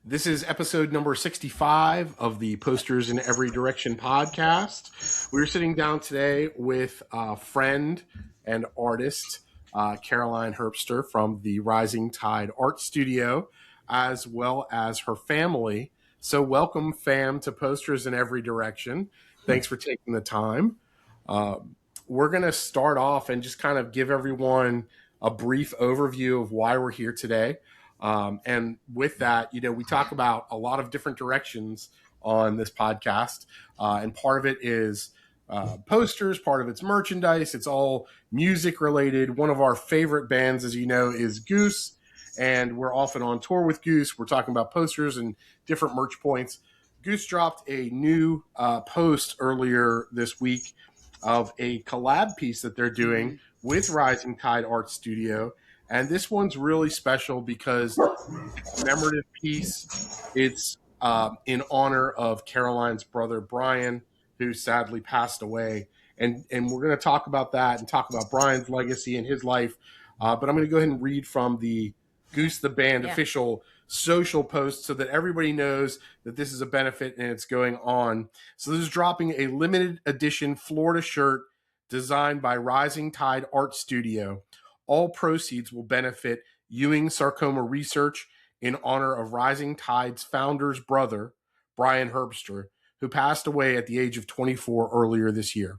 This is episode number 65 of the Posters in Every Direction podcast. We're sitting down today with a friend and artist, Caroline Herbster from the Rising Tide Art Studio, as well as her family. So welcome, fam, to Posters in Every Direction. Thanks for taking the time. We're going to start off and just kind of give everyone a brief overview of why we're here today. And with that, we talk about a lot of different directions on this podcast. And part of it is posters, part of it's merchandise. It's all music related. One of our favorite bands, as you know, is Goose. And we're often on tour with Goose. We're talking about posters and different merch points. Goose dropped a new post earlier this week of a collab piece that they're doing with Rising Tide Art Studio. And this one's really special because it's a commemorative piece. It's in honor of Caroline's brother, Brian, who sadly passed away. And we're going to talk about that and talk about Brian's legacy and his life. But I'm going to go ahead and read from the Goose the Band official social post so that everybody knows that this is a benefit and it's going on. So this is dropping a limited edition Florida shirt designed by Rising Tide Art Studio. All proceeds will benefit Ewings Sarcoma research in honor of Rising Tide's founder's brother, Brian Herbster, who passed away at the age of 24 earlier this year.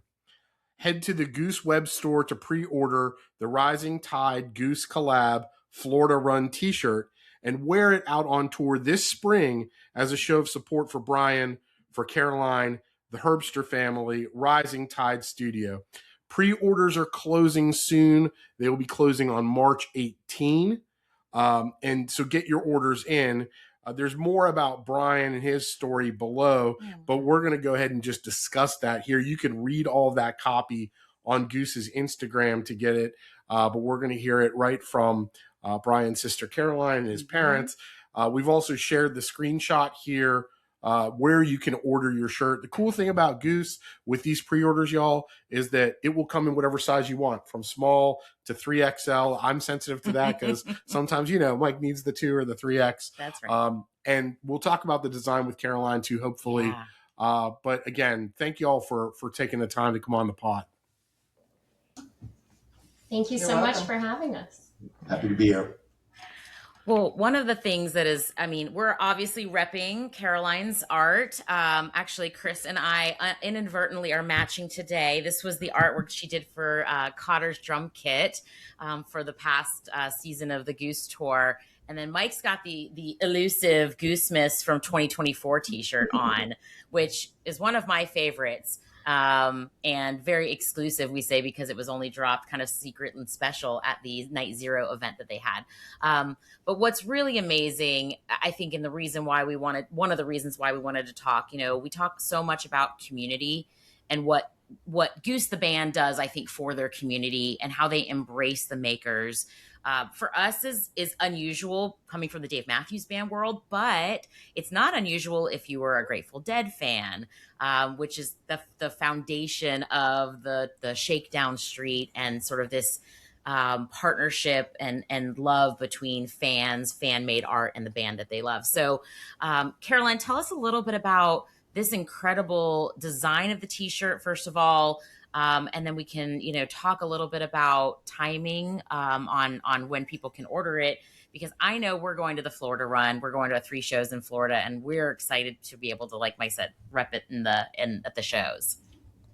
Head to the Goose web store to pre-order the Rising Tide Goose Collab Florida Run t-shirt and wear it out on tour this spring as a show of support for Brian, for Caroline, the Herbster family, Rising Tide Studio. Pre-orders are closing soon. They will be closing on March 18. And so get your orders in. There's more about Brian and his story below, but we're going to go ahead and just discuss that here. You can read all of that copy on Goose's Instagram to get it, but we're going to hear it right from Brian's sister Caroline and his parents. We've also shared the screenshot here where you can order your shirt. The cool thing about Goose with these pre-orders, y'all, is that it will come in whatever size you want, from small to 3XL. I'm sensitive to that because sometimes, Mike needs the 2 or the 3X. That's right. And we'll talk about the design with Caroline too, hopefully. Yeah. But again, thank you all for taking the time to come on the pod. Thank you so much for having us. Happy to be here. Well, one of the things that is, we're obviously repping Caroline's art. Actually, Chris and I inadvertently are matching today. This was the artwork she did for Cotter's Drum Kit for the past season of the Goose Tour. And then Mike's got the elusive Goose Miss from 2024 t-shirt on, which is one of my favorites. And very exclusive, we say, because it was only dropped kind of secret and special at the Night Zero event that they had. But what's really amazing, I think, one of the reasons why we wanted to talk, we talk so much about community and what Goose the Band does, I think, for their community and how they embrace the makers. For us is unusual coming from the Dave Matthews Band world, but it's not unusual if you were a Grateful Dead fan, which is the foundation of the Shakedown Street and sort of this partnership and love between fans, fan-made art, and the band that they love. So, Caroline, tell us a little bit about this incredible design of the t-shirt, first of all, and then we can, talk a little bit about timing on when people can order it, because I know we're going to the Florida run. We're going to 3 shows in Florida, and we're excited to be able to, like Mike said, rep it at the shows.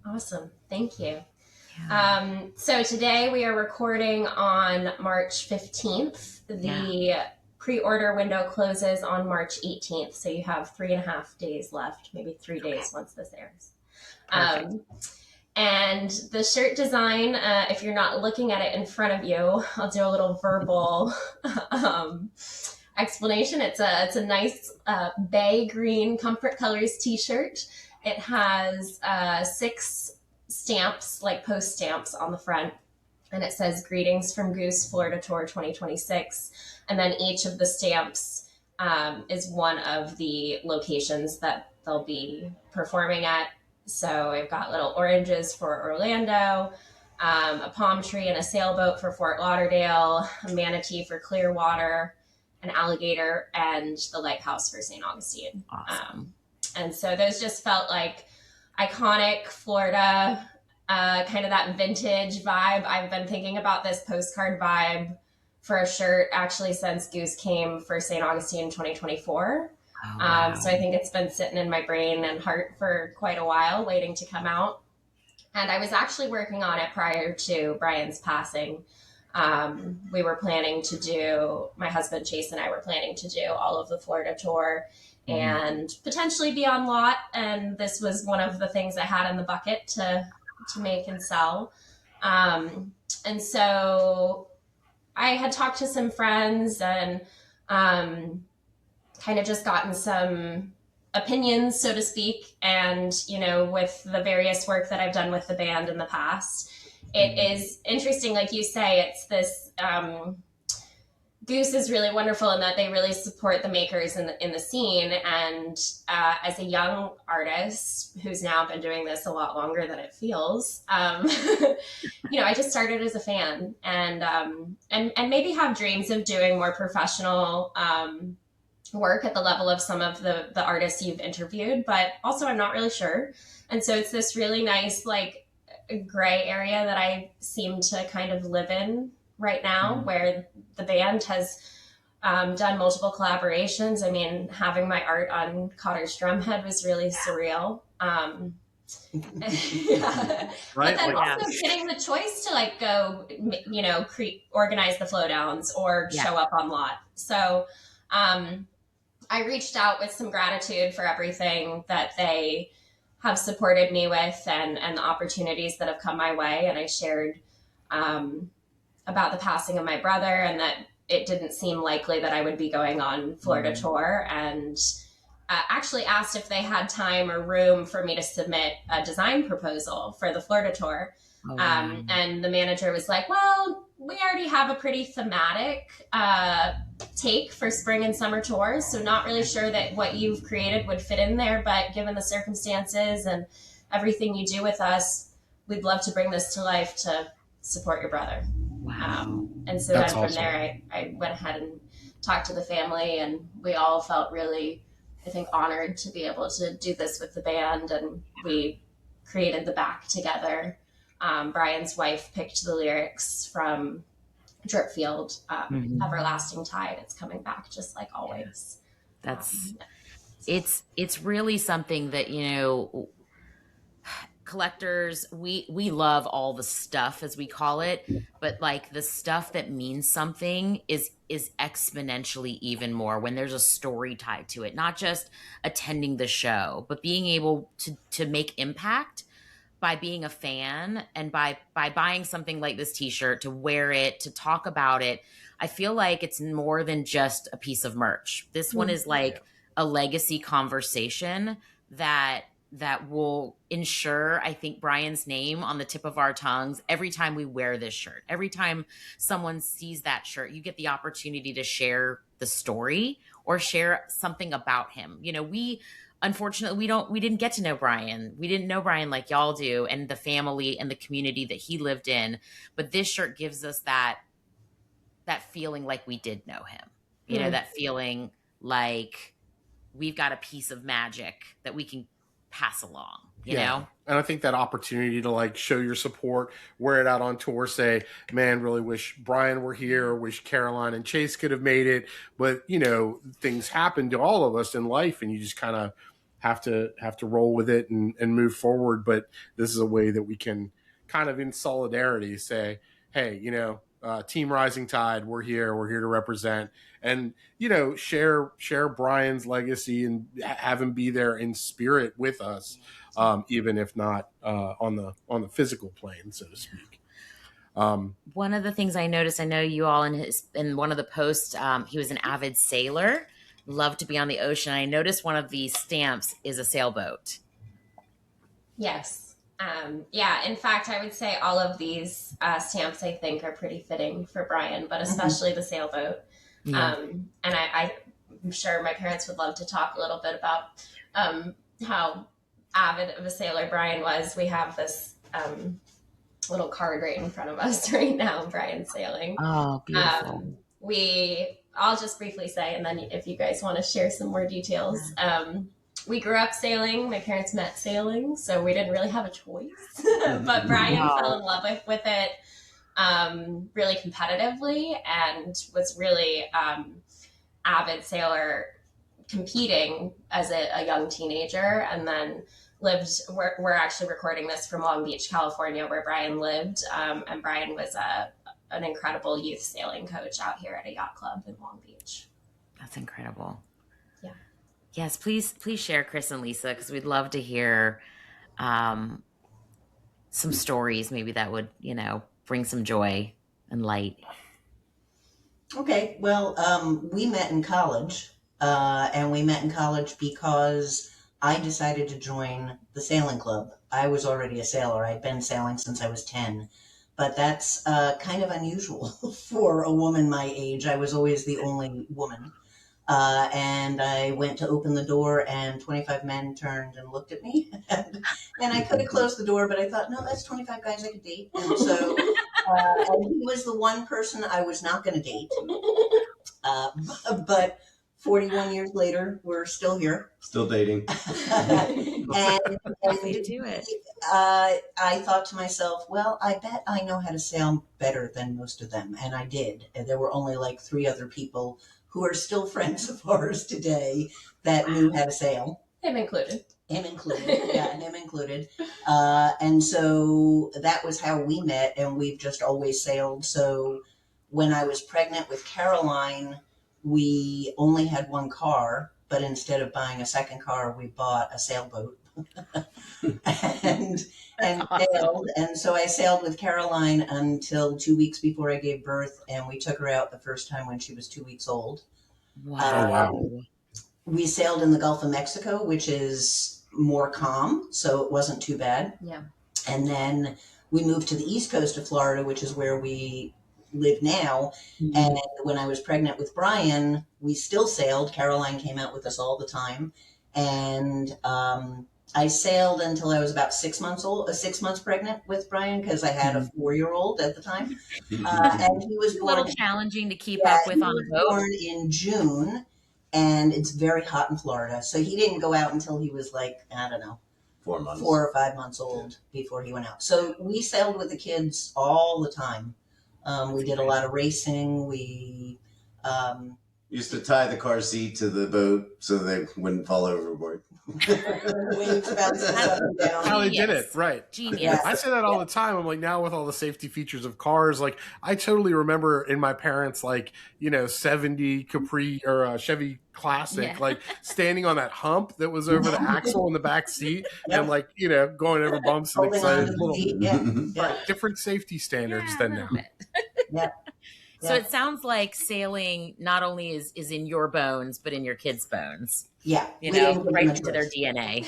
Awesome. Thank you. Yeah. So today we are recording on March 15th. The pre-order window closes on March 18th. So you have 3.5 days left, maybe 3 days once this airs. And the shirt design, if you're not looking at it in front of you, I'll do a little verbal explanation. It's a nice bay green Comfort Colors t-shirt. It has 6 stamps, like post stamps on the front. And it says, "Greetings from Goose Florida Tour 2026. And then each of the stamps is one of the locations that they'll be performing at. So I've got little oranges for Orlando, a palm tree and a sailboat for Fort Lauderdale, a manatee for Clearwater, an alligator, and the lighthouse for St. Augustine. Awesome. And so those just felt like iconic Florida, kind of that vintage vibe. I've been thinking about this postcard vibe for a shirt actually since Goose came for St. Augustine in 2024. Oh, wow. So I think it's been sitting in my brain and heart for quite a while, waiting to come out. And I was actually working on it prior to Brian's passing. We were planning to do, my husband Chase and I were planning to do all of the Florida tour and potentially be on lot. And this was one of the things I had in the bucket to make and sell. And so I had talked to some friends and kind of just gotten some opinions, so to speak. And, you know, with the various work that I've done with the band in the past, it is interesting. Like you say, it's this, Goose is really wonderful in that they really support the makers in the scene. And as a young artist who's now been doing this a lot longer than it feels, you know, I just started as a fan and maybe have dreams of doing more professional work at the level of some of the artists you've interviewed, but also I'm not really sure. And so it's this really nice, like, gray area that I seem to kind of live in right now, where the band has done multiple collaborations. I mean, having my art on Cotter's Drumhead was really surreal. Yeah. Right? But then Like, also getting the choice to like go, you know, organize the flow downs or show up on lot. So I reached out with some gratitude for everything that they have supported me with and the opportunities that have come my way. And I shared about the passing of my brother and that it didn't seem likely that I would be going on Florida tour, and actually asked if they had time or room for me to submit a design proposal for the Florida tour. And the manager was like, well, we already have a pretty thematic take for spring and summer tours, so not really sure that what you've created would fit in there, but given the circumstances and everything you do with us, we'd love to bring this to life to support your brother. Wow. And so That's then from awesome. there, I went ahead and talked to the family, and we all felt really, I think, honored to be able to do this with the band. And we created the back together. Brian's wife picked the lyrics from Dripfield, Everlasting Tide. It's coming back just like always. That's it's really something that, you know, collectors, we love all the stuff, as we call it, but like the stuff that means something is exponentially even more when there's a story tied to it, not just attending the show, but being able to make impact by being a fan and by buying something like this t-shirt, to wear it, to talk about it. I feel like it's more than just a piece of merch. This one is like a legacy conversation that will ensure, I think, Brian's name on the tip of our tongues every time we wear this shirt. Every time someone sees that shirt, you get the opportunity to share the story or share something about him. You know, unfortunately, we didn't get to know Brian. We didn't know Brian like y'all do, and the family and the community that he lived in. But this shirt gives us that feeling like we did know him. You know, that feeling like we've got a piece of magic that we can pass along, you know? And I think that opportunity to like show your support, wear it out on tour, say, man, really wish Brian were here, wish Caroline and Chase could have made it. But, you know, things happen to all of us in life, and you just kind of have to roll with it and move forward. But this is a way that we can kind of in solidarity say, hey, you know, Team Rising Tide, we're here to represent, and, you know, share Brian's legacy and have him be there in spirit with us, even if not on the physical plane, so to speak. One of the things I noticed, I know you all in one of the posts, he was an avid sailor, loved to be on the ocean. I noticed one of these stamps is a sailboat. Yes. Yeah, in fact, I would say all of these stamps, I think, are pretty fitting for Brian, but especially the sailboat. Yeah. And I'm sure my parents would love to talk a little bit about how avid of a sailor Brian was. We have this little card right in front of us right now, Brian sailing. Oh, beautiful. We I'll just briefly say, and then if you guys want to share some more details. We grew up sailing. My parents met sailing, so we didn't really have a choice. But Brian fell in love with it really competitively, and was really avid sailor, competing as a young teenager, and then lived. We're actually recording this from Long Beach, California, where Brian lived, and Brian was an incredible youth sailing coach out here at a yacht club in Long Beach. That's incredible. Yeah. Yes, please share Chris and Lisa, because we'd love to hear some stories maybe that would, bring some joy and light. Okay, well, we met in college, and we met in college because I decided to join the sailing club. I was already a sailor. I'd been sailing since I was 10, but that's kind of unusual for a woman my age. I was always the only woman. And I went to open the door, and 25 men turned and looked at me. And I could have closed the door, but I thought, no, that's 25 guys I could date. And so and he was the one person I was not going to date. But 41 years later, we're still here. Still dating. and Way to do it. I thought to myself, well, I bet I know how to sail better than most of them. And I did. And there were only like 3 other people who are still friends of ours today that knew how to sail. Him included. Him included. And so that was how we met, and we've just always sailed. So when I was pregnant with Caroline, we only had one car, but instead of buying a second car, we bought a sailboat. and sailed. And so I sailed with Caroline until 2 weeks before I gave birth, and we took her out the first time when she was 2 weeks old. Wow. We sailed in the Gulf of Mexico, which is more calm, so it wasn't too bad. Yeah. And then we moved to the east coast of Florida, which is where we live now. Mm-hmm. And when I was pregnant with Brian, we still sailed. Caroline came out with us all the time. And I sailed until I was about 6 months pregnant with Brian, because I had a 4-year-old at the time. And he was born, a little challenging to keep up with on a boat. Born in June, and it's very hot in Florida. So he didn't go out until he was like, I don't know, 4 months. 4 or 5 months old before he went out. So we sailed with the kids all the time. We did a lot of racing. We used to tie the car seat to the boat so they wouldn't fall overboard. Waves bouncing up and down. How they did it, right? Genius. Yeah. I say that all the time. I'm like, now with all the safety features of cars, like I totally remember in my parents' 70 Capri or Chevy Classic, like standing on that hump that was over the axle in the back seat, and going over bumps and excited. Right, different safety standards than now. Yeah. So it sounds like sailing not only is in your bones, but in your kids' bones. Yeah. Right into their DNA.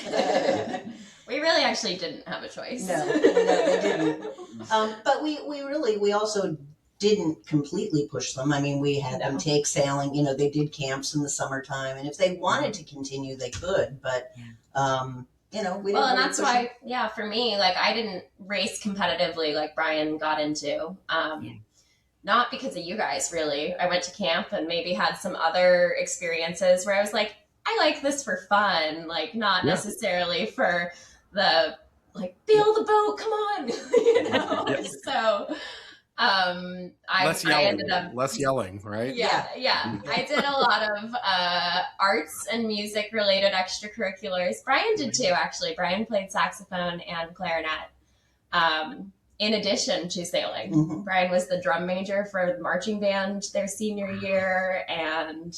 We really actually didn't have a choice. No, they didn't. But we also didn't completely push them. I mean, we had them take sailing. They did camps in the summertime, and if they wanted to continue, they could. But we didn't. Well, and that's why, for me, I didn't race competitively like Brian got into. Not because of you guys, really. I went to camp and maybe had some other experiences where I was like, I like this for fun, not necessarily for the feel the boat, come on, So I ended up less yelling, right? Yeah. I did a lot of arts and music related extracurriculars. Brian did too, actually. Brian played saxophone and clarinet. In addition to sailing. Mm-hmm. Brian was the drum major for the marching band their senior year, and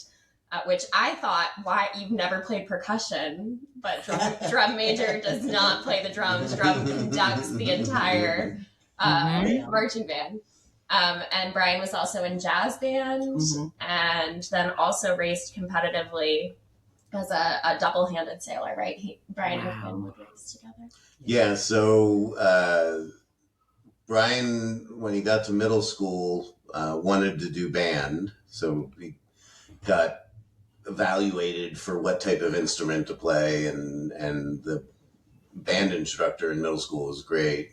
which I thought, why, you've never played percussion, but drum major does not play the drums. Drum conducts the entire marching band. And Brian was also in jazz band, and then also raced competitively as a double-handed sailor, right? Brian and Quinn would race together. Yeah, so Brian, when he got to middle school, wanted to do band, so he got evaluated for what type of instrument to play, and the band instructor in middle school was great,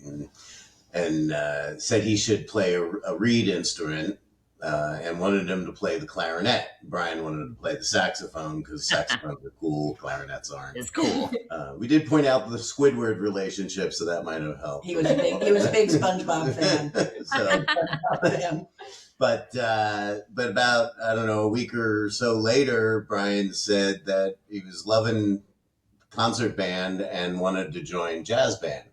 and said he should play a reed instrument, and wanted him to play the clarinet. Brian wanted to play the saxophone because saxophones are cool, clarinets aren't. It's cool. We did point out the Squidward relationship, so that might have helped. He was a big SpongeBob fan. But about, I don't know, a week or so later, Brian said that he was loving concert band and wanted to join jazz band.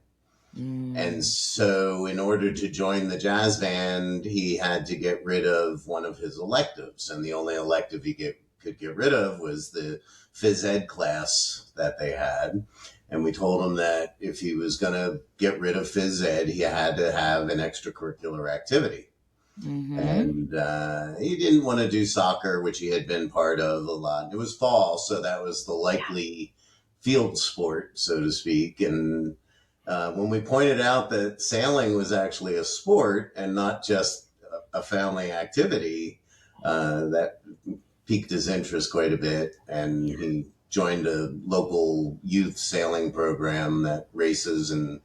And so in order to join the jazz band, he had to get rid of one of his electives. And the only elective he could get rid of was the phys ed class that they had. And we told him that if he was going to get rid of phys ed, he had to have an extracurricular activity. And he didn't want to do soccer, which he had been part of a lot. It was fall, so that was the likely field sport, so to speak. And when we pointed out that sailing was actually a sport and not just a family activity, that piqued his interest quite a bit. And he joined a local youth sailing program that races in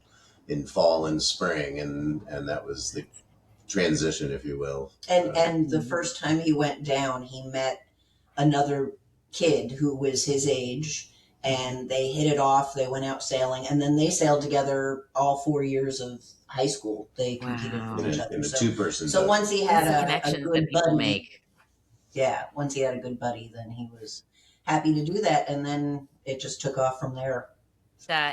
fall and spring. And that was the transition, if you will. And the first time he went down, he met another kid who was his age. And they hit it off. They went out sailing, and then they sailed together all 4 years of high school. They competed with each other. In a two-person. So once he had a good buddy, once he had a good buddy, then he was happy to do that, and then it just took off from there.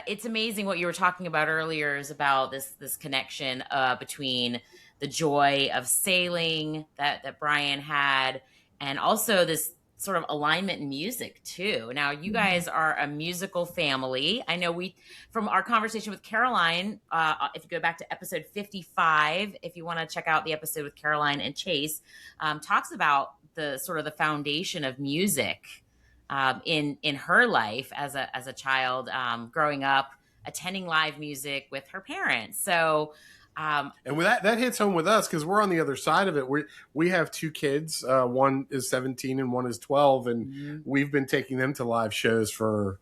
It's amazing what you were talking about earlier is about this connection between the joy of sailing that Brian had, and also this sort of alignment in music too. Now you guys are a musical family. I know from our conversation with Caroline, if you go back to episode 55, if you want to check out the episode with Caroline and Chase, talks about the sort of the foundation of music in her life as a child, growing up, attending live music with her parents. So and with that hits home with us because we're on the other side of it. We have two kids. One is 17 and one is 12, and we've been taking them to live shows for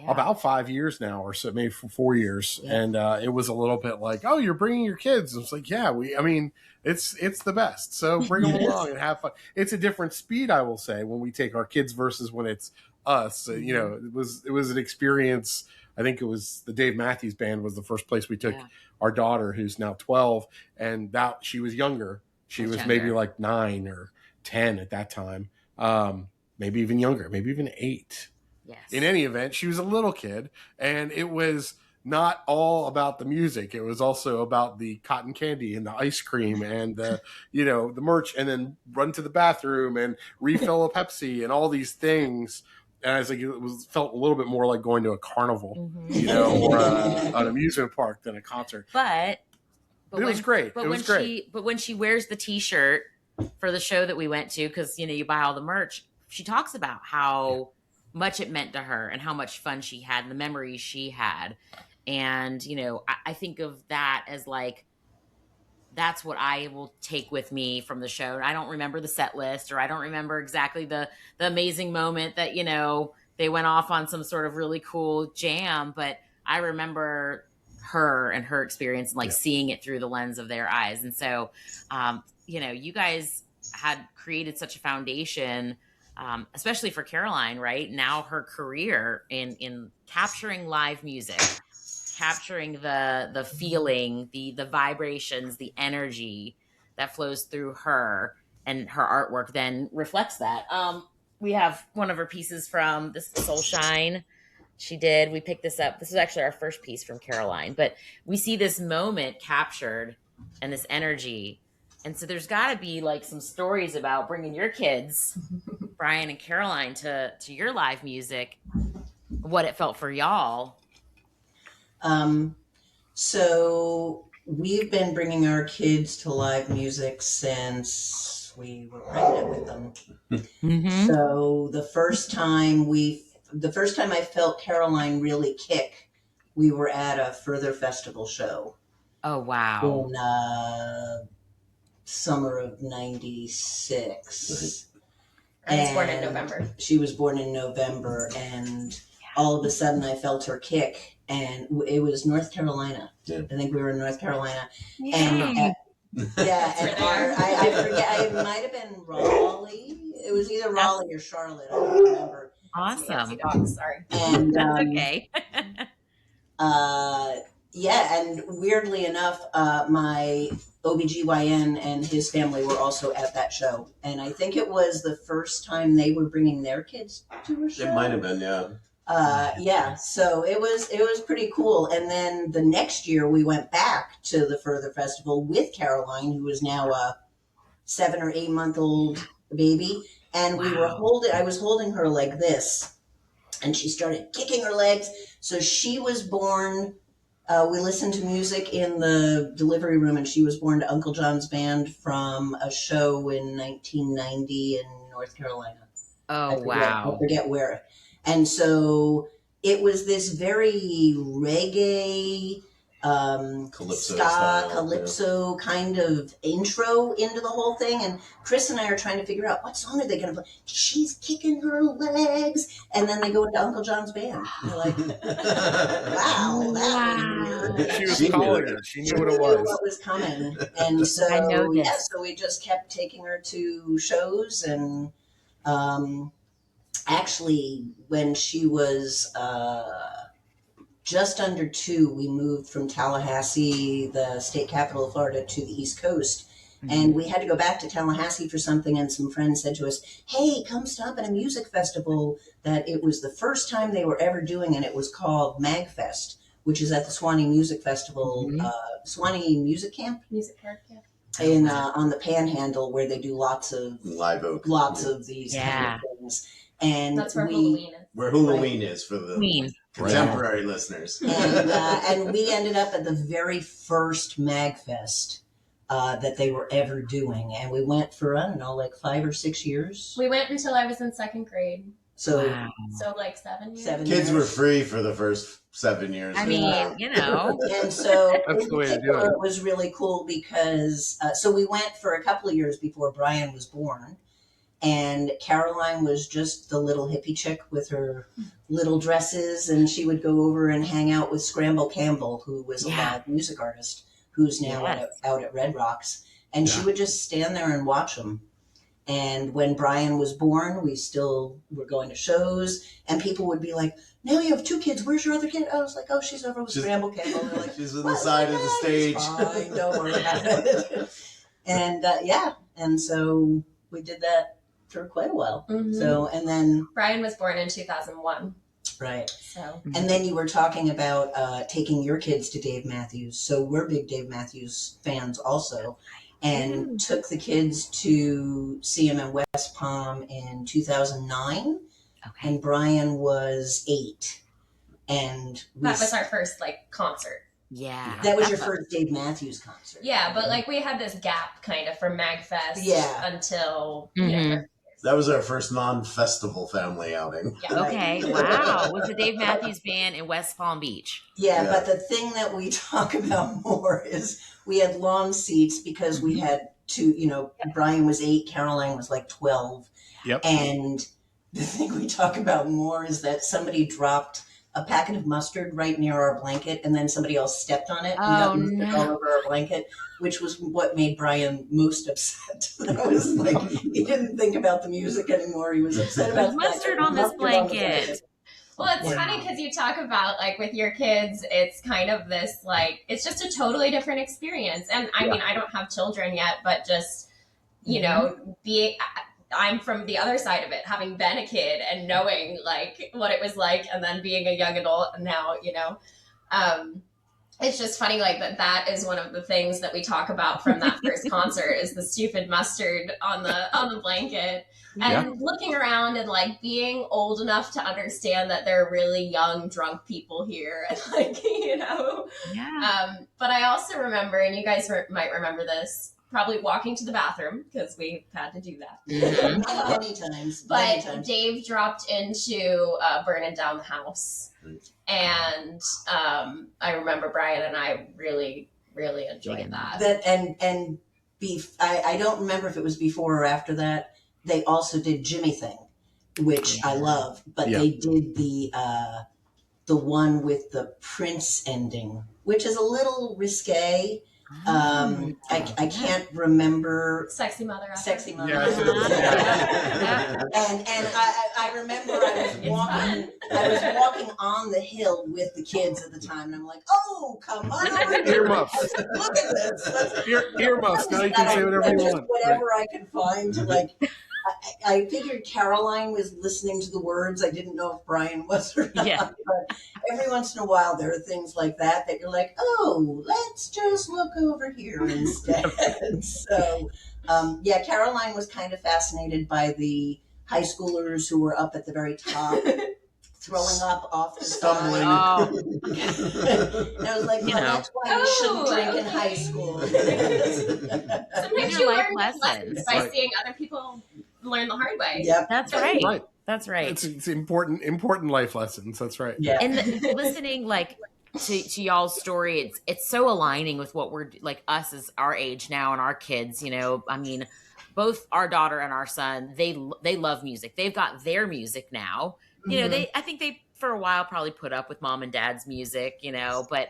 about 5 years now, or so, maybe for 4 years. Yeah. And it was a little bit like, oh, you're bringing your kids. It's like, it's the best. So bring them along and have fun. It's a different speed, I will say, when we take our kids versus when it's us. It was an experience. I think it was the Dave Matthews Band was the first place we took our daughter, who's now 12, and that she was younger. She was maybe like 9 or 10 at that time, maybe even younger, maybe even 8. Yes. In any event, she was a little kid, and it was not all about the music. It was also about the cotton candy and the ice cream and the merch, and then run to the bathroom and refill a Pepsi and all these things. And I was like, felt a little bit more like going to a carnival, or an amusement park than a concert. But it was great. But when she wears the T-shirt for the show that we went to, because you buy all the merch, she talks about how much it meant to her and how much fun she had and the memories she had. And I think of that as like, that's what I will take with me from the show. I don't remember the set list, or I don't remember exactly the amazing moment that, they went off on some sort of really cool jam, but I remember her and her experience and seeing it through the lens of their eyes. And so, you guys had created such a foundation, especially for Caroline, right? Now her career in capturing live music, capturing the feeling, the vibrations, the energy that flows through her, and her artwork then reflects that. We have one of her pieces from this Soul Shine she did. We picked this up. This is actually our first piece from Caroline, but we see this moment captured and this energy. And so there's got to be some stories about bringing your kids, Brian and Caroline, to your live music, what it felt for y'all. So we've been bringing our kids to live music since we were pregnant with them. Mm-hmm. So the first time I felt Caroline really kick, we were at a Further Festival show. Oh, wow. In summer of 96. I was born in November. She was born in November, and all of a sudden I felt her kick, and it was North Carolina. Yeah. I think we were in North Carolina. Yeah. And Yeah, That's where and they are. I forget. It might have been Raleigh. It was either Raleigh or Charlotte. I don't remember. Awesome. Fancy dogs, sorry. And That's okay. yeah, and weirdly enough, my OBGYN and his family were also at that show. And I think it was the first time they were bringing their kids to a show. It might have been, yeah. Yeah, so it was pretty cool. And then the next year we went back to the Further Festival with Caroline, who is now a 7 or 8 month old baby. And we were I was holding her like this, and she started kicking her legs. So she was born, we listened to music in the delivery room, and she was born to Uncle John's band from a show in 1990 in North Carolina. Oh, wow. I forget where. And so it was this very reggae, Calypso ska, style, calypso kind of intro into the whole thing. And Chris and I are trying to figure out what song are they going to play. She's kicking her legs. And then they go into Uncle John's band. And you're like, wow, that was weird. She was She calling knew her. it. She knew what it was. What was coming. And so, I know this. yeah, so we just kept taking her to shows. And actually, when she was just under 2, we moved from Tallahassee, the state capital of Florida, to the East Coast. And we had to go back to Tallahassee for something, and some friends said to us, hey, come stop at a music festival that it was the first time they were ever doing, and it was called MagFest, which is at the Swanee Music Festival, Swanee Music Camp. Music park, yeah. In, on the Panhandle, where they do lots of Live Oak. of these kind of things. And That's where Halloween is. Where Halloween is for the Queen. contemporary listeners. And we ended up at the very first MagFest that they were ever doing, and we went for, I don't know, like 5 or 6 years. We went until I was in 2nd grade. So Wow. So like 7 years. 7 Kids years. were free for the first 7 years. I mean, you know. And so That's in the way to do particular, it. it was really cool because so we went for a couple of years before Brian was born, and Caroline was just the little hippie chick with her little dresses, and she would go over and hang out with Scramble Campbell, who was a live music artist who's now out at Red Rocks, and she would just stand there and watch them. And when Brian was born, we still were going to shows, and people would be like, now you have 2 kids, where's your other kid? I was like, oh, she's over with Scramble Campbell. They're like, she's on the side of the stage. Fine, don't worry about it. And and so we did that for quite a while. Mhm. So, and then, Brian was born in 2001. right. So And then you were talking about taking your kids to Dave Matthews. So we're big Dave Matthews fans also, and took the kids to see him in West Palm in 2009. Okay. And Brian was 8. And that was our first like concert. Yeah. that was your first Dave Matthews concert. Yeah, but like we had this gap kind of from MagFest until That was our first non-festival family outing. yeah. Okay. Wow. Was the Dave Matthews Band in West Palm Beach? Yeah, Yeah. but the thing that we talk about more is we had lawn seats because we had 2, Brian was 8, Caroline was like 12. Yep. And the thing we talk about more is that somebody dropped a packet of mustard right near our blanket, and then somebody else stepped on it and got mustard all over our blanket, which was what made Brian most upset. I was like, he didn't think about the music anymore. He was upset about the fact Mustard that on this mustard on the blanket. Well, it's funny because you talk about like with your kids, it's kind of this like it's just a totally different experience. And I mean, I don't have children yet, but just I'm from the other side of it, having been a kid and knowing like what it was like, and then being a young adult, and now it's just funny like that is one of the things that we talk about from that first concert is the stupid mustard on the blanket. And looking around and like being old enough to understand that there are really young drunk people here, and like but I also remember, and you guys might remember this, probably walking to the bathroom because we had to do that. many times. But Dave dropped into Burning Down the House. And I remember Brian and I really, really enjoyed that. I don't remember if it was before or after that. They also did Jimmy Thing, which I love, but they did the one with the Prince ending, which is a little risque. I can't remember. Sexy Mother. Sexy Mother. Yeah. And I remember I was walking on the hill with the kids at the time, and I'm like, oh, come on. Earmuffs. Look at this. Earmuffs. Now you can say whatever you want. Whatever I could find to like. I figured Caroline was listening to the words. I didn't know if Brian was or not. Yeah. But every once in a while, there are things like that you're like, oh, let's just look over here instead. So, Caroline was kind of fascinated by the high schoolers who were up at the very top, throwing up off the Stumbling. side. Oh. And I was like, that's why you shouldn't drink in high school. Sometimes Your you life learn lessons. lessons by Right. seeing other people learn the hard way. Yep. That's right. Right. That's right. It's important life lessons. That's right. Yeah. And listening like to y'all's story, it's so aligning with what we're like us as our age now and our kids, you know. I mean, both our daughter and our son, they love music. They've got their music now. You know, I think they for a while probably put up with mom and dad's music, you know, but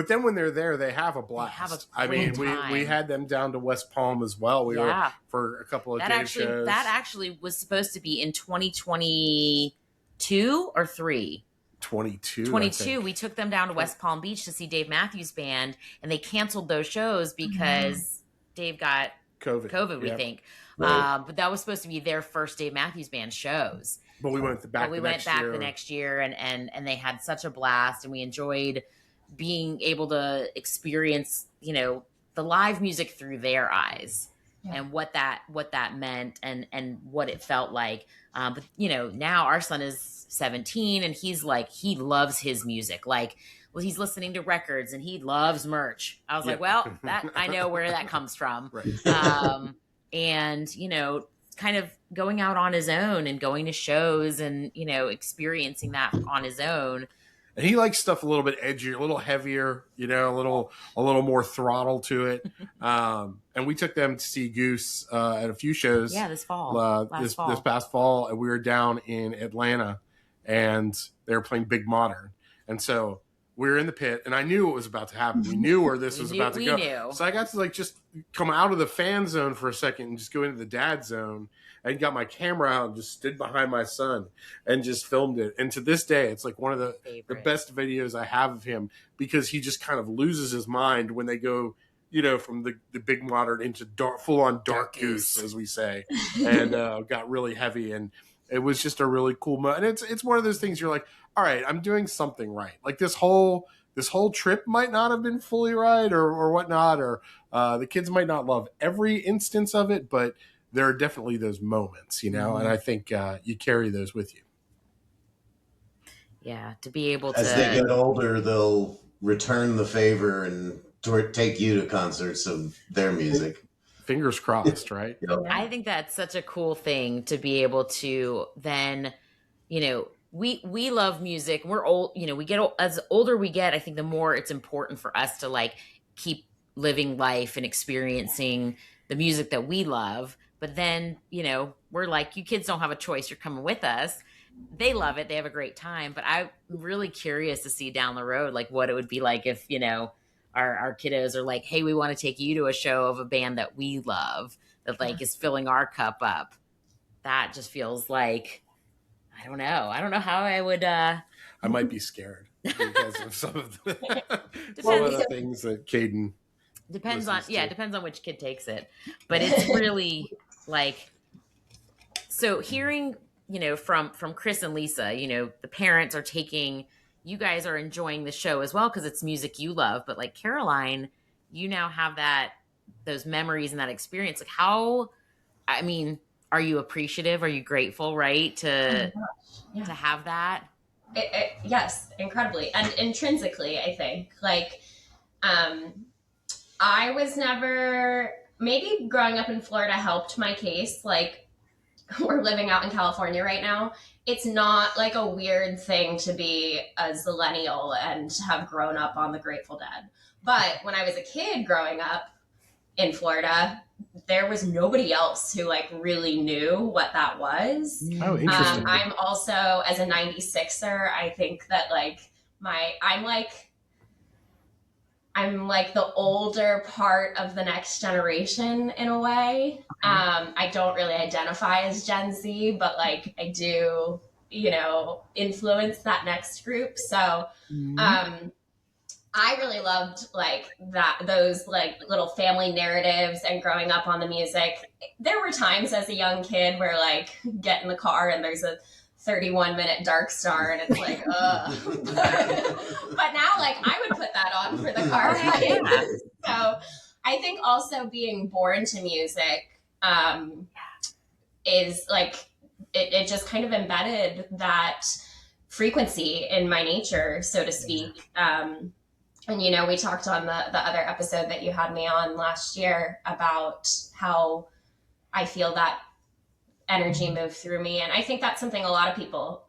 then when they're there, they have a blast. have a I mean, great time. we had them down to West Palm as well. We were for a couple of day shows. That actually was supposed to be in 2022 or 3. 22. 22. We took them down to West Palm Beach to see Dave Matthews Band, and they canceled those shows because Dave got COVID, we think. Right. But that was supposed to be their first Dave Matthews Band shows. But we went back. We went back the next year, and they had such a blast, and we enjoyed being able to experience, you know, the live music through their eyes and what that meant and what it felt like. But you know, now our son is 17 and he's like, he loves his music. Like, well, he's listening to records and he loves merch. I was like, well, that I know where that comes from. Right. And you know, kind of going out on his own and going to shows and, you know, experiencing that on his own. And he likes stuff a little bit edgier, a little heavier, you know, a little more throttle to it. And we took them to see Goose at a few shows. Yeah, this fall. This past fall, and we were down in Atlanta, and they were playing Big Modern, and so we were in the pit, and I knew what was about to happen. We knew where this was about to go. Knew. So I got to like just come out of the fan zone for a second and just go into the dad zone. And got my camera out and just stood behind my son and just filmed it. And to this day, it's like one of the best videos I have of him because he just kind of loses his mind when they go, you know, from the Big Modern into full on dark goose, as we say, and got really heavy. And it was just a really cool moment. And it's one of those things you're like, all right, I'm doing something right. Like this whole trip might not have been fully right or whatnot, or the kids might not love every instance of it, but there are definitely those moments, you know, and I think you carry those with you. Yeah, to be able to. As they get older, they'll return the favor and take you to concerts of their music. Fingers crossed, right? Yep. I think that's such a cool thing to be able to then, you know, we love music. We're old, you know, we get as older we get, I think the more it's important for us to like keep living life and experiencing the music that we love. But then, you know, we're like, you kids don't have a choice. You're coming with us. They love it. They have a great time. But I'm really curious to see down the road, like what it would be like if, you know, our kiddos are like, hey, we want to take you to a show of a band that we love that like is filling our cup up. That just feels like, I don't know how I would. I might be scared because of some of the things that Caden depends on which kid takes it. But it's really like, so hearing, you know, from Chris and Lisa, you know, the parents are taking, you guys are enjoying the show as well because it's music you love. But like Caroline, you now have those memories and that experience. Like how, I mean, are you appreciative? Are you grateful, right? To have that? Yes, incredibly. And intrinsically, I think like, I was never, maybe growing up in Florida helped my case. Like we're living out in California right now. It's not like a weird thing to be a zillennial and to have grown up on the Grateful Dead. But when I was a kid growing up in Florida, there was nobody else who like really knew what that was. Oh, interesting. I'm also, as a 96er, I think that like I'm like the older part of the next generation in a way. I don't really identify as Gen Z, but like I do, influence that next group. So, I really loved like those like little family narratives and growing up on the music. There were times as a young kid where like get in the car and there's a 31-minute Dark Star and it's like, ugh. But now like I would put that on for the car ride. So I think also being born to music is like, it just kind of embedded that frequency in my nature, so to speak. And, we talked on the other episode that you had me on last year about how I feel that energy move through me. And I think that's something a lot of people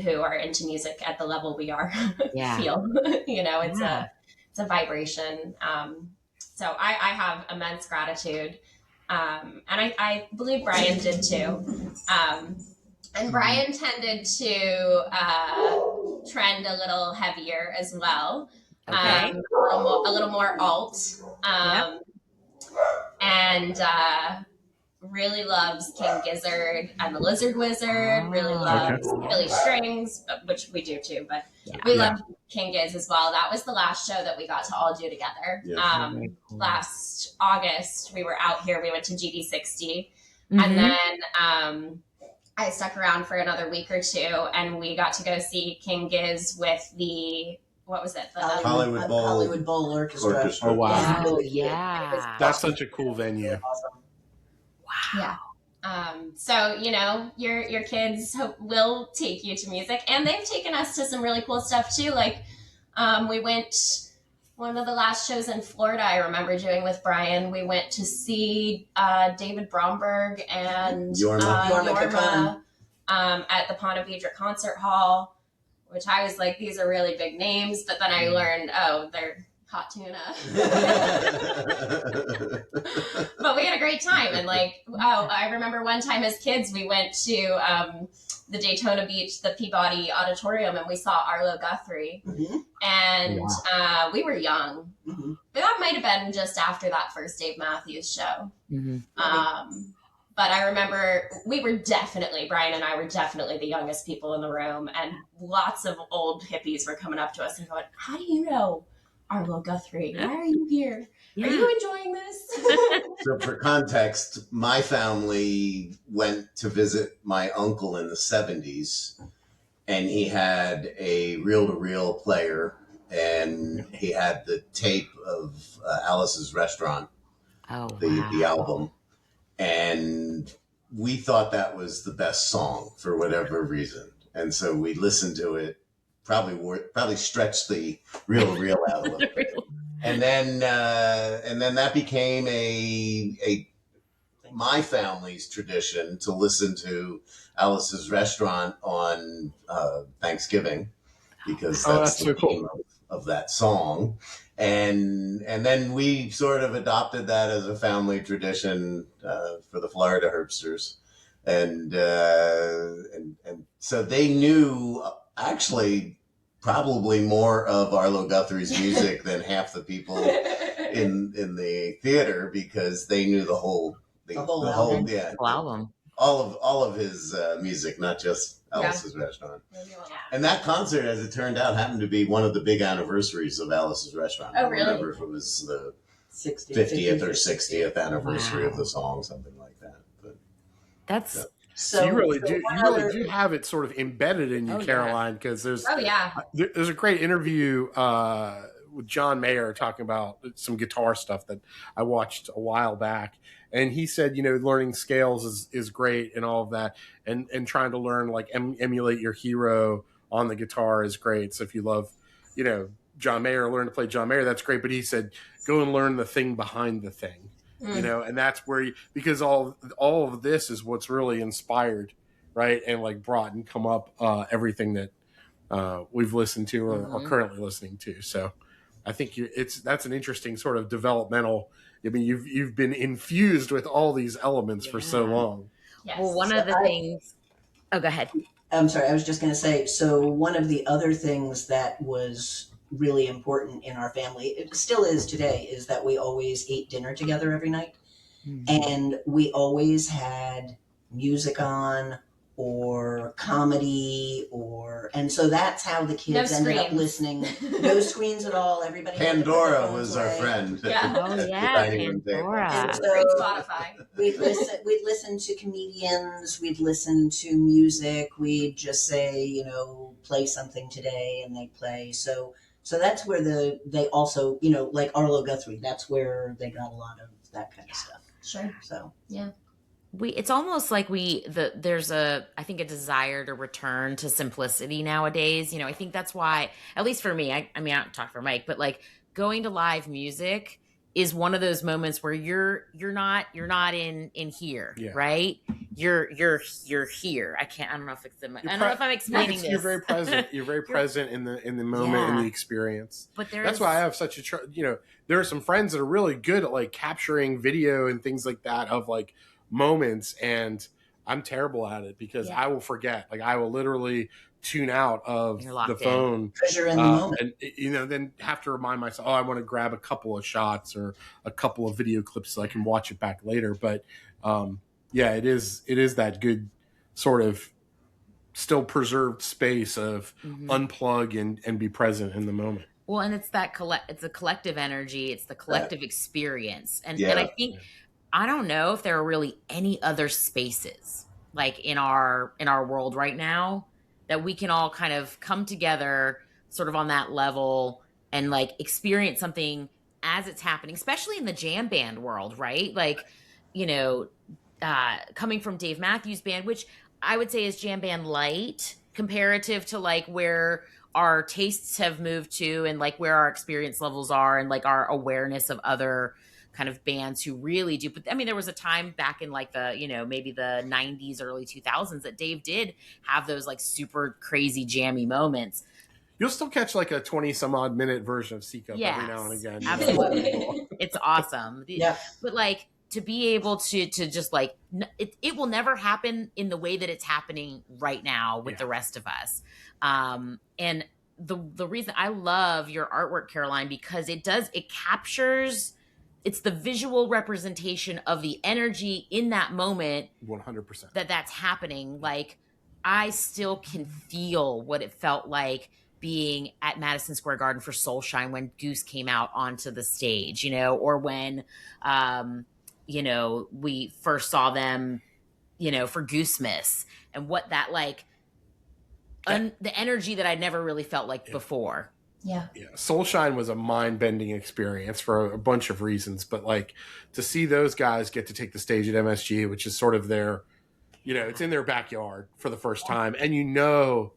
who are into music at the level we are feel. It's a vibration. So I have immense gratitude. And I believe Brian did too. And Brian tended to trend a little heavier as well. Okay. A little more alt. And really loves King Gizzard and the Lizard Wizard. Really loves Billy Strings, which we do too, but we love King Giz as well. That was the last show that we got to all do together. Last August, we were out here. We went to GD60. And then I stuck around for another week or two, and we got to go see King Giz with the, what was it? The Hollywood Bowl Orchestra. Oh, wow. Oh, yeah. That's such a cool venue. Awesome. Wow. Yeah. So, your kids will take you to music, and they've taken us to some really cool stuff too. Like, we went, one of the last shows in Florida I remember doing with Brian, we went to see David Bromberg and Yorma at the Ponte Vedra Concert Hall, which I was like, these are really big names. But then I learned, they're hot tuna. But we had a great time. And I remember one time as kids, we went to the Daytona Beach, the Peabody Auditorium, and we saw Arlo Guthrie. And we were young. But that might have been just after that first Dave Matthews show. But I remember Brian and I were definitely the youngest people in the room, and lots of old hippies were coming up to us and going, how do you know Arlo Guthrie? Why are you here? Are you enjoying this? So for context, my family went to visit my uncle in the 70s, and he had a reel-to-reel player, and he had the tape of Alice's Restaurant, the album. And we thought that was the best song for whatever reason. And so we listened to it, probably stretched the reel out a little bit. And then that became my family's tradition to listen to Alice's Restaurant on Thanksgiving, because that's the theme of that song. And then we sort of adopted that as a family tradition for the Florida Herbsters, and so they knew actually probably more of Arlo Guthrie's music than half the people in the theater, because they knew the whole album. All of his music, not just Alice's Restaurant. And that concert, as it turned out, happened to be one of the big anniversaries of Alice's Restaurant. Oh, really? I remember if it was the 50th or 60th anniversary of the song, something like that. But that's so you really do have it sort of embedded in you, Caroline, because there's a great interview with John Mayer talking about some guitar stuff that I watched a while back. And he said, learning scales is great and all of that. And trying to learn, emulate your hero on the guitar is great. So if you love, John Mayer, learn to play John Mayer, that's great. But he said, go and learn the thing behind the thing, and that's where because all of this is what's really inspired, right? And brought and come up everything that we've listened to or are currently listening to. So I think that's an interesting sort of developmental. I mean, you've been infused with all these elements for so long. Yes. Well, one of the things. Oh, go ahead. I'm sorry. I was just going to say. So one of the other things that was really important in our family. It still is today, is that we always ate dinner together every night. And we always had music on or comedy and so that's how the kids ended up listening. No screens at all. Everybody had to put their Pandora phones was our away. friend. Yeah. Oh at the yeah, dining room table. Pandora. And Great so Spotify. we'd listen to comedians, we'd listen to music, we'd just say, you know, play something today, and they'd play. So that's where they also, you know, like Arlo Guthrie, that's where they got a lot of that kind of stuff. Sure. So It's almost like there's I think a desire to return to simplicity nowadays. You know, I think that's why, at least for me, I mean, I don't talk for Mike, but like going to live music is one of those moments where you're not in here, right? You're here. I don't know if it's I don't know if I'm explaining this. You're very present. You're very present in the moment, in the experience. But that's why I have such there are some friends that are really good at like capturing video and things like that of like moments, and I'm terrible at it because I will forget. Like I will literally tune out of the phone because you're in the moment, and you know, then have to remind myself, I want to grab a couple of shots or a couple of video clips so I can watch it back later. But it is that good sort of still preserved space of unplug and be present in the moment. Well, and it's it's a collective energy. It's the collective experience. And I think, I don't know if there are really any other spaces like in our world right now that we can all kind of come together sort of on that level and like experience something as it's happening, especially in the jam band world, right? Like, you know, coming from Dave Matthews Band, which I would say is jam band light comparative to like where our tastes have moved to and like where our experience levels are and like our awareness of other kind of bands who really do. But I mean, there was a time back in like the, you know, maybe the 90s, early 2000s that Dave did have those like super crazy jammy moments. You'll still catch like a 20 some odd minute version of Seek Up every now and again. Absolutely. It's awesome. Yeah. But like to be able to just like, it will never happen in the way that it's happening right now with the rest of us. And the reason I love your artwork, Caroline, because it captures, it's the visual representation of the energy in that moment. 100%. That's happening. Like I still can feel what it felt like being at Madison Square Garden for Soulshine when Goose came out onto the stage, you know, or when, you know, we first saw them, you know, for Goosemas, and what that like, the energy that I'd never really felt like before. Yeah. Soulshine was a mind-bending experience for a bunch of reasons, but like to see those guys get to take the stage at MSG, which is sort of their, you know, it's in their backyard for the first time. And you know,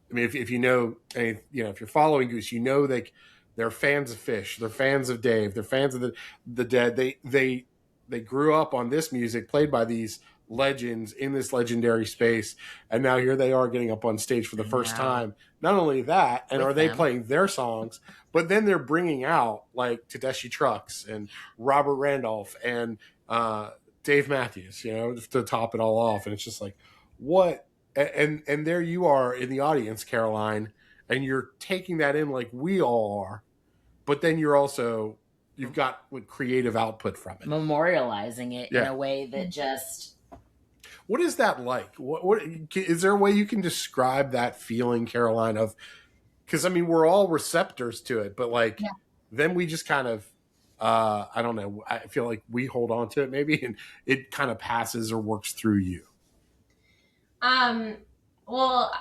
I mean, if you know, you know, if you're following Goose, you know, they're fans of Fish, they're fans of Dave, they're fans of the Dead. They grew up on this music played by these legends in this legendary space, and now here they are getting up on stage for the first time. Not only that, and they playing their songs, but then they're bringing out like Tedeschi Trucks and Robert Randolph and Dave Matthews, you know, to top it all off. And it's just like, what? And there you are in the audience, Caroline, and you're taking that in like we all are, but then you've got like creative output from it, memorializing it in a way that just. What is that like? What is there a way you can describe that feeling, Caroline? Of, because I mean, we're all receptors to it, but like then we just kind of, I don't know. I feel like we hold on to it maybe, and it kind of passes or works through you. Well,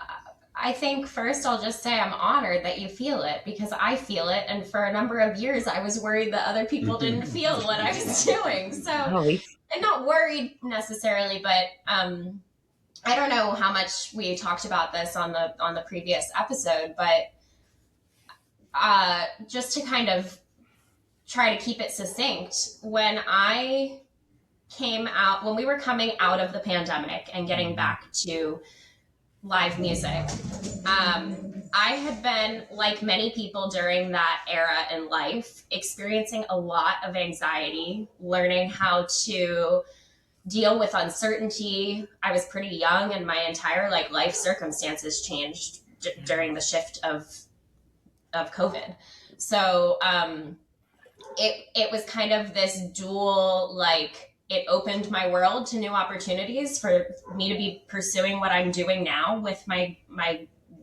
I think first I'll just say I'm honored that you feel it, because I feel it. And for a number of years, I was worried that other people didn't feel what I was doing. So I'm not worried necessarily, but I don't know how much we talked about this on the previous episode, but just to kind of try to keep it succinct, when we were coming out of the pandemic and getting back to live music, I had been, like many people during that era in life, experiencing a lot of anxiety, learning how to deal with uncertainty. I was pretty young, and my entire life circumstances changed during the shift of of COVID. So it was kind of this dual, like, it opened my world to new opportunities for me to be pursuing what I'm doing now with my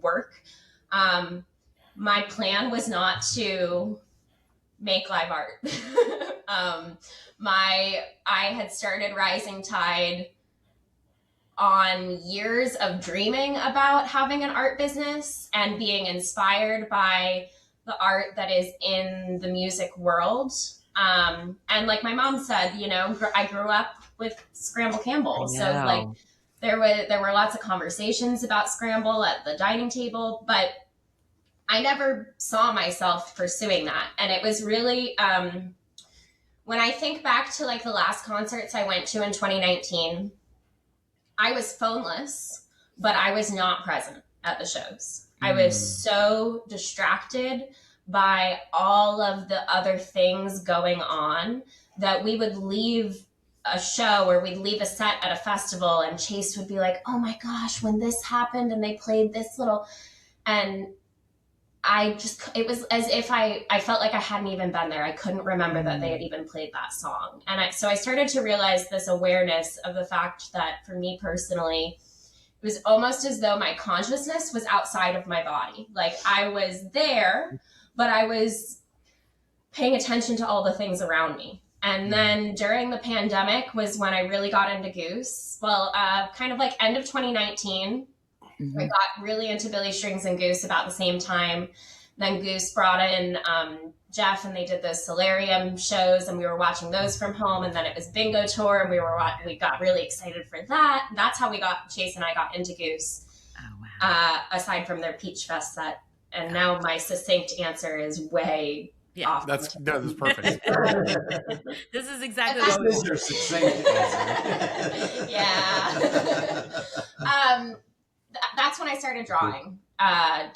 work. My plan was not to make live art. I had started Rising Tide on years of dreaming about having an art business and being inspired by the art that is in the music world. And like my mom said, you know, I grew up with Scramble Campbell. So like there were lots of conversations about Scramble at the dining table, but I never saw myself pursuing that. And it was really, when I think back to like the last concerts I went to in 2019, I was phoneless, but I was not present at the shows. I was so distracted by all of the other things going on that we would leave a show or we'd leave a set at a festival and Chase would be like, oh my gosh, when this happened and they played this little, and it was as if I felt like I hadn't even been there. I couldn't remember that they had even played that song. And so I started to realize this awareness of the fact that for me personally, it was almost as though my consciousness was outside of my body. Like I was there, but I was paying attention to all the things around me. And then during the pandemic was when I really got into Goose. Well, kind of like end of 2019, I got really into Billy Strings and Goose about the same time. Then Goose brought in Jeff and they did those Solarium shows and we were watching those from home. And then it was Bingo Tour and we got really excited for that. That's how Chase and I got into Goose. Oh, wow. Aside from their Peach Fest set. And now my succinct answer is way off. That's perfect. This is exactly what this is your succinct answer. Yeah. That's when I started drawing. And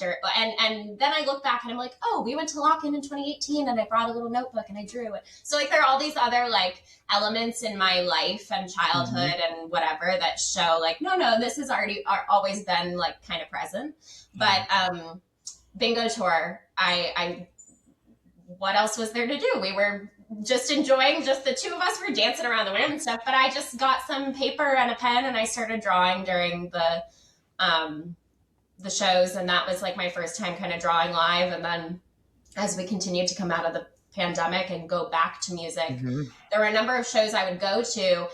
then I look back and I'm like, oh, we went to Lock-In 2018 and I brought a little notebook and I drew it. So like there are all these other like elements in my life and childhood and whatever that show like, no, this has always been like kind of present. But Bingo Tour, I what else was there to do? We were just enjoying, just the two of us were dancing around the room and stuff, but I just got some paper and a pen and I started drawing during the shows. And that was like my first time kind of drawing live. And then as we continued to come out of the pandemic and go back to music, there were a number of shows I would go to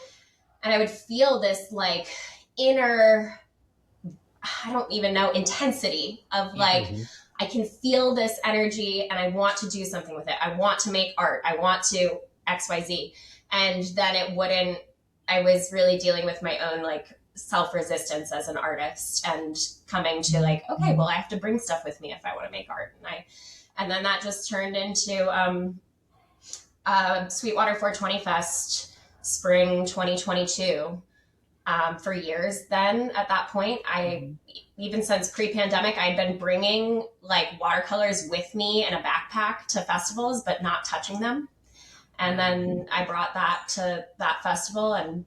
and I would feel this like inner, I don't even know, intensity of like, I can feel this energy and I want to do something with it. I want to make art. I want to XYZ. And then I was really dealing with my own like self-resistance as an artist and coming to like, okay, well, I have to bring stuff with me if I want to make art. And then that just turned into Sweetwater 420 Fest spring 2022. For years then at that point, even since pre-pandemic, I'd been bringing like watercolors with me in a backpack to festivals, but not touching them. And then I brought that to that festival and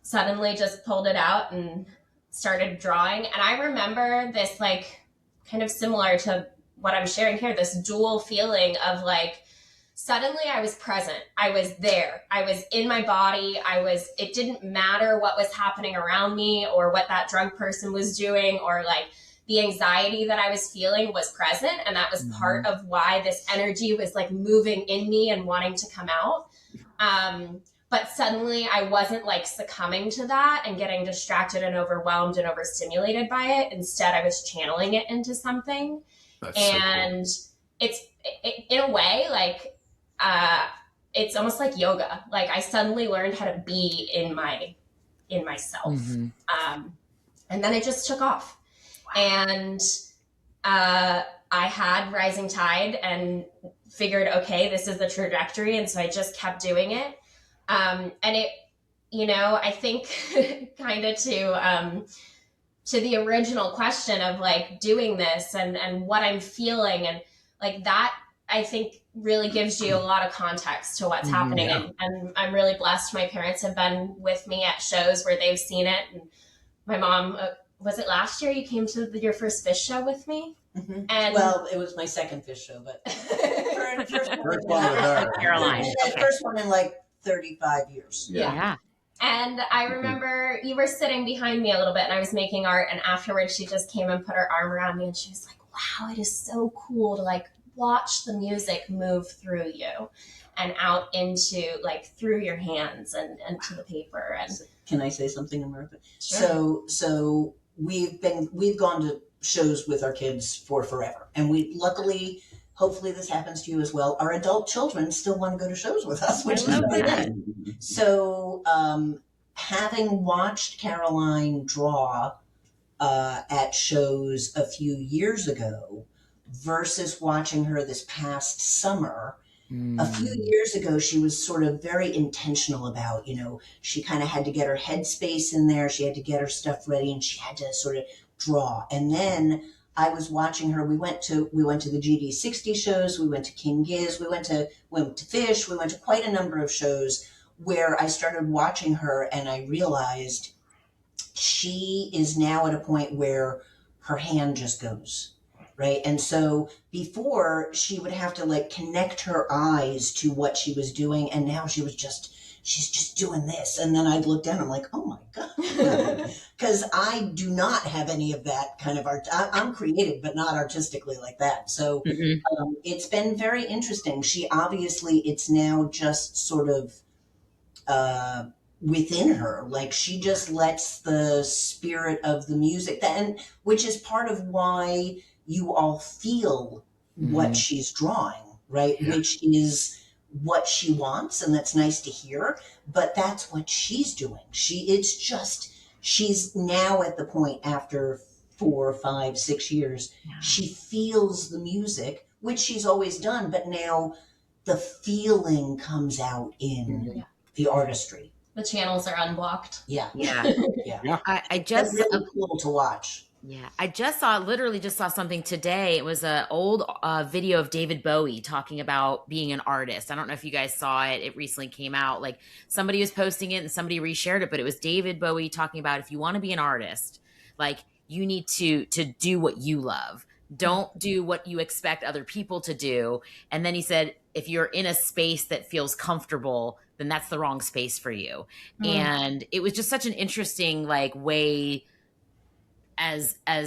suddenly just pulled it out and started drawing. And I remember this like kind of similar to what I'm sharing here, this dual feeling of like, suddenly I was present. I was there. I was in my body. It didn't matter what was happening around me or what that drunk person was doing or like the anxiety that I was feeling was present. And that was part of why this energy was like moving in me and wanting to come out. But suddenly I wasn't like succumbing to that and getting distracted and overwhelmed and overstimulated by it. Instead, I was channeling it into something. That's and so cool. It's in a way like, it's almost like yoga. Like I suddenly learned how to be in myself. And then it just took off. Wow. And, I had Rising Tide and figured, okay, this is the trajectory. And so I just kept doing it. And it, you know, I think kind of to the original question of like doing this and what I'm feeling and like that, I think really gives you a lot of context to what's happening. Yeah. And I'm really blessed. My parents have been with me at shows where they've seen it. And my mom, was it last year you came to your first Fish show with me? Mhm. And Well, it was my second Fish show, but first one First one with her. Caroline. and Okay. first one in like 35 years. Yeah. Yeah. And I remember you were sitting behind me a little bit and I was making art, and afterwards she just came and put her arm around me and she was like, wow, it is so cool to like watch the music move through you and out into like through your hands and to the paper. And Can I say something, America? Sure. So we've gone to shows with our kids for forever, and we luckily, hopefully this happens to you as well, our adult children still want to go to shows with us, which is love really that. nice. So having watched Caroline draw at shows a few years ago versus watching her this past summer, a few years ago, she was sort of very intentional about, she kind of had to get her headspace in there. She had to get her stuff ready, and she had to sort of draw. And then I was watching her. We went to the GD60 shows. We went to King Giz. We went to Fish. We went to quite a number of shows where I started watching her, and I realized she is now at a point where her hand just goes. Right. And so before she would have to like connect her eyes to what she was doing. And now she's just doing this. And then I'd look down, I'm like, oh my God. Because I do not have any of that kind of art. I'm creative, but not artistically like that. So it's been very interesting. She obviously, it's now just sort of within her. Like she just lets the spirit of the music, and which is part of why you all feel what she's drawing, right? Yeah. Which is what she wants, and that's nice to hear, but that's what she's doing. She's now at the point after 4, 5, 6 years, she feels the music, which she's always done, but now the feeling comes out in the artistry. the channels are unblocked. Yeah. Yeah. Yeah. I just It's really cool to watch. Yeah, I literally just saw something today. It was an old video of David Bowie talking about being an artist. I don't know if you guys saw it. It recently came out. Like somebody was posting it and somebody reshared it, but it was David Bowie talking about if you want to be an artist, like you need to do what you love. Don't do what you expect other people to do. And then he said, if you're in a space that feels comfortable, then that's the wrong space for you. And it was just such an interesting like way as I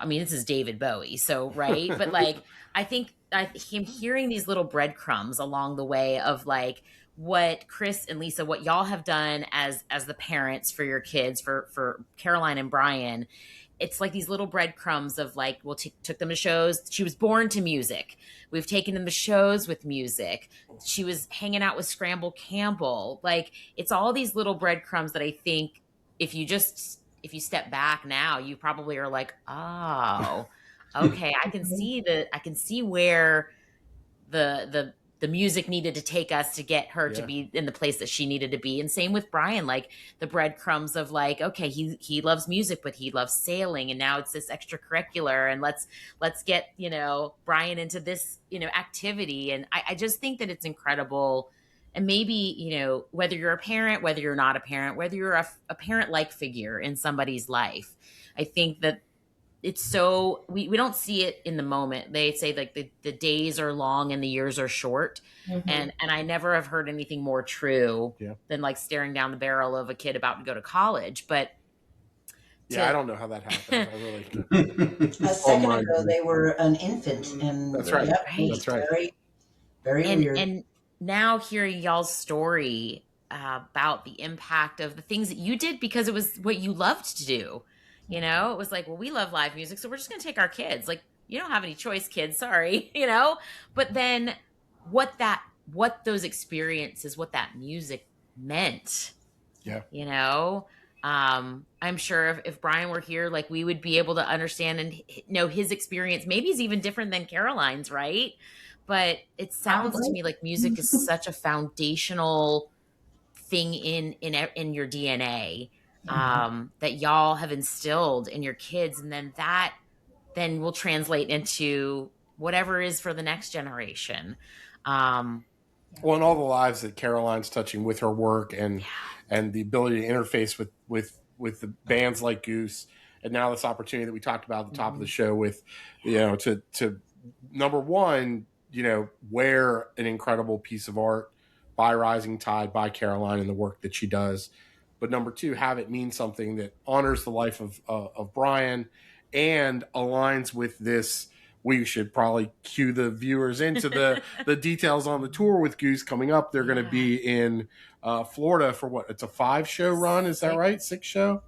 mean, this is David Bowie, so right. But like, I think him hearing these little breadcrumbs along the way of like what Chris and Lisa, what y'all have done as the parents for your kids, for Caroline and Brian, it's like these little breadcrumbs of like, took them to shows. She was born to music. We've taken them to shows with music. She was hanging out with Scramble Campbell. Like it's all these little breadcrumbs that I think if you step back now, you probably are like, oh, okay, I can see where the music needed to take us to get her to be in the place that she needed to be. And same with Brian, like the breadcrumbs of like, okay, he loves music, but he loves sailing. And now it's this extracurricular, and let's get, Brian into this, activity. And I just think that it's incredible. And maybe, whether you're a parent, whether you're not a parent, whether you're a parent-like figure in somebody's life, I think that it's so, we don't see it in the moment. They say like the days are long and the years are short. And I never have heard anything more true than like staring down the barrel of a kid about to go to college. But I don't know how that happened. I really A second ago, they were an infant, and That's right. That's right. Very, very weird. And now hearing y'all's story about the impact of the things that you did because it was what you loved to do. It was like, well, we love live music, so we're just going to take our kids. Like, you don't have any choice, kids. Sorry, But then what those experiences, what that music meant. Yeah. I'm sure if Brian were here, like we would be able to understand and know his experience. Maybe it's even different than Caroline's, right? But it sounds to me like music is such a foundational thing in your DNA. That y'all have instilled in your kids, and then that will translate into whatever is for the next generation. Well, and all the lives that Caroline's touching with her work and the ability to interface with the bands like Goose and now this opportunity that we talked about at the top of the show with, to number one, wear an incredible piece of art by Rising Tide, by Caroline, and the work that she does. But number two, have it mean something that honors the life of Brian and aligns with this. We should probably cue the viewers into the details on the tour with Goose coming up. They're going to be in Florida for what? It's a 5-show run. Is that right? 6-show?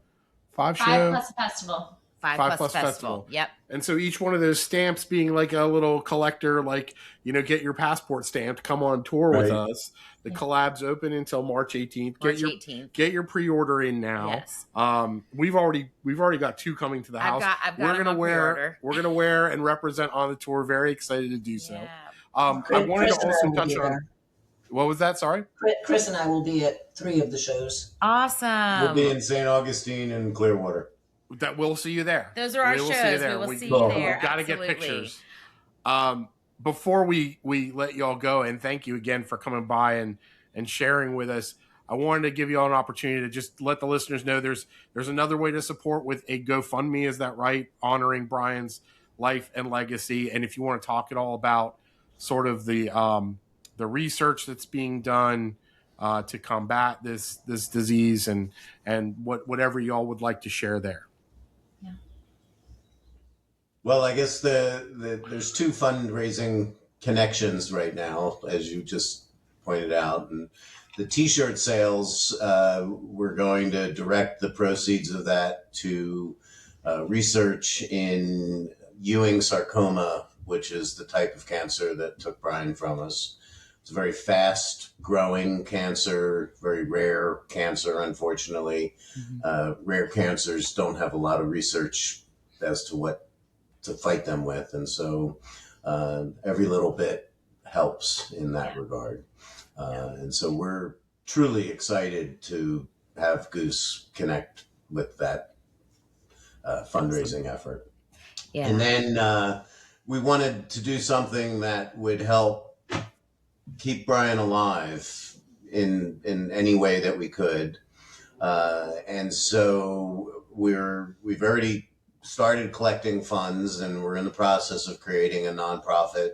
5-show? 5 plus festival. 5 plus festival. Yep. And so each one of those stamps being like a little collector, like, get your passport stamped, come on tour with us. The collab's open until March 18th. Get your pre-order in now. Yes. We've already got 2 coming to the house. We're gonna wear and represent on the tour. Very excited to do so. Yeah. I wanted to also touch on. What was that? Sorry? Chris and I will be at 3 of the shows. Awesome. We'll be in St. Augustine and Clearwater. That we'll see you there. Those are our shows. We will see you there. We've got to get pictures. Before we let y'all go, and thank you again for coming by and sharing with us, I wanted to give you all an opportunity to just let the listeners know there's another way to support with a GoFundMe. Is that right? Honoring Brian's life and legacy. And if you want to talk at all about sort of the research that's being done to combat this disease and whatever y'all would like to share there. Well, I guess there's 2 fundraising connections right now, as you just pointed out. And the T-shirt sales, we're going to direct the proceeds of that to research in Ewings Sarcoma, which is the type of cancer that took Brian from us. It's a very fast-growing cancer, very rare cancer, unfortunately. Rare cancers don't have a lot of research as to what to fight them with, and so every little bit helps in that regard. And so we're truly excited to have Goose connect with that fundraising effort. Yeah. And then we wanted to do something that would help keep Brian alive in any way that we could. And so we've already started collecting funds, and we're in the process of creating a nonprofit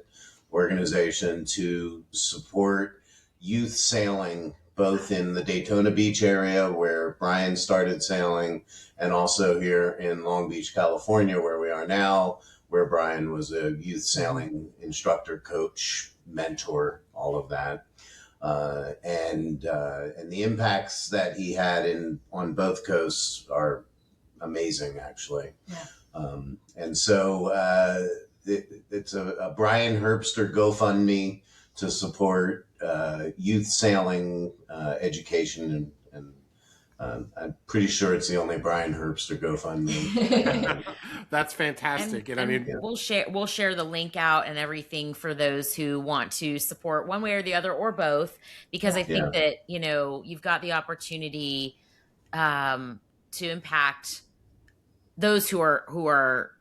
organization to support youth sailing, both in the Daytona Beach area where Brian started sailing, and also here in Long Beach, California, where we are now, where Brian was a youth sailing instructor, coach, mentor, all of that. And the impacts that he had on both coasts are amazing, actually. Yeah. And so it's a Brian Herbster GoFundMe to support youth sailing education, and I'm pretty sure it's the only Brian Herbster GoFundMe. That's fantastic, and I mean, we'll share the link out and everything for those who want to support one way or the other or both, because I think that you've got the opportunity to impact those who are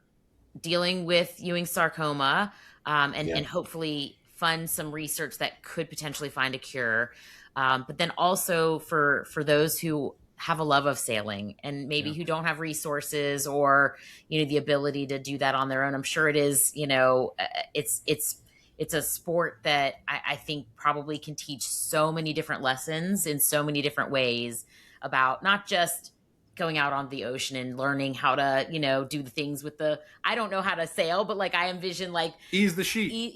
dealing with Ewing sarcoma, and hopefully fund some research that could potentially find a cure. But then also for those who have a love of sailing and maybe who don't have resources or, the ability to do that on their own. I'm sure it is, it's a sport that I think probably can teach so many different lessons in so many different ways about not just going out on the ocean and learning how to, do the things with I don't know how to sail, but I envision ease the sheet.